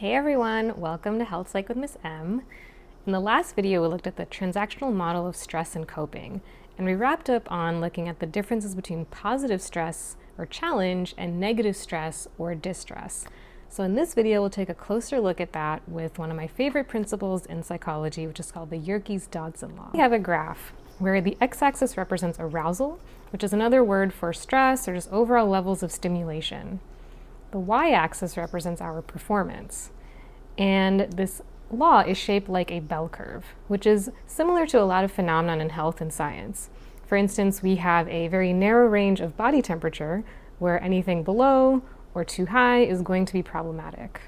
Hey everyone, welcome to Health Psych with Miss M. In the last video, we looked at the transactional model of stress and coping, and we wrapped up on looking at the differences between positive stress or challenge and negative stress or distress. So in this video, we'll take a closer look at that with one of my favorite principles in psychology, which is called the Yerkes-Dodson Law. We have a graph where the x-axis represents arousal, which is another word for stress or just overall levels of stimulation. The y-axis represents our performance, and this law is shaped like a bell curve, which is similar to a lot of phenomena in health and science. For instance, we have a very narrow range of body temperature where anything below or too high is going to be problematic.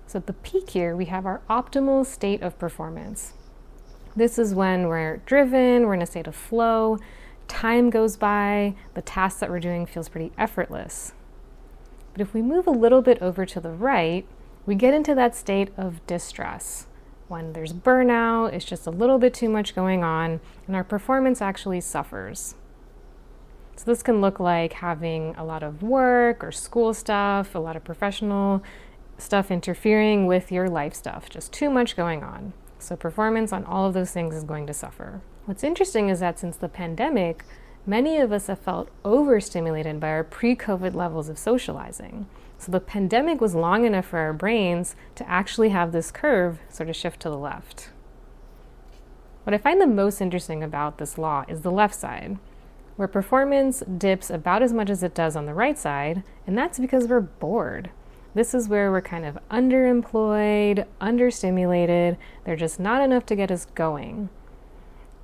So at the peak here, we have our optimal state of performance. This is when we're driven, we're in a state of flow, time goes by, the task that we're doing feels pretty effortless. But if we move a little bit over to the right, we get into that state of distress. When there's burnout, it's just a little bit too much going on, and our performance actually suffers. So this can look like having a lot of work or school stuff, a lot of professional stuff interfering with your life stuff, just too much going on. So performance on all of those things is going to suffer. What's interesting is that since the pandemic, many of us have felt overstimulated by our pre-COVID levels of socializing. So the pandemic was long enough for our brains to actually have this curve sort of shift to the left. What I find the most interesting about this law is the left side, where performance dips about as much as it does on the right side, and that's because we're bored. This is where we're kind of underemployed, understimulated. They're just not enough to get us going.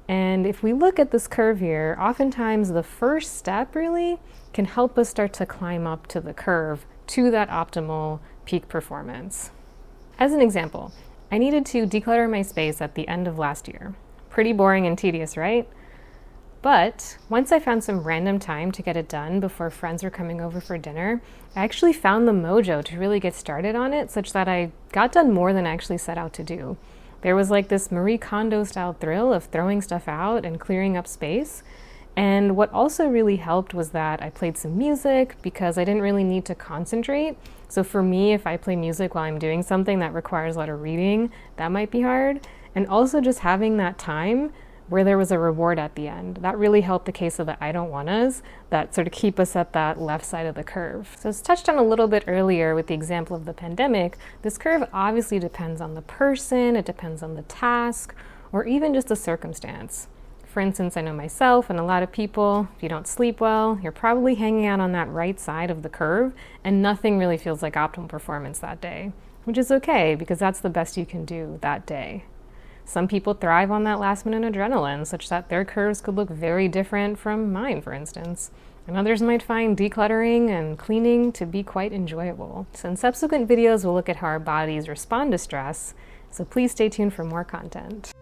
And if we look at this curve here, oftentimes the first step really can help us start to climb up to the curve to that optimal peak performance. As an example, I needed to declutter my space at the end of last year. Pretty boring and tedious, right? But once I found some random time to get it done before friends were coming over for dinner, I actually found the mojo to really get started on it such that I got done more than I actually set out to do. There was like this Marie Kondo style thrill of throwing stuff out and clearing up space. And what also really helped was that I played some music because I didn't really need to concentrate. So for me, if I play music while I'm doing something that requires a lot of reading, that might be hard. And also just having that time where there was a reward at the end. That really helped the case of the I don't wannas that sort of keep us at that left side of the curve. So it's touched on a little bit earlier with the example of the pandemic. This curve obviously depends on the person, it depends on the task, or even just the circumstance. For instance, I know myself and a lot of people, if you don't sleep well, you're probably hanging out on that right side of the curve and nothing really feels like optimal performance that day, which is okay because that's the best you can do that day. Some people thrive on that last-minute adrenaline, such that their curves could look very different from mine, for instance. And others might find decluttering and cleaning to be quite enjoyable. So in subsequent videos, we'll look at how our bodies respond to stress, so please stay tuned for more content.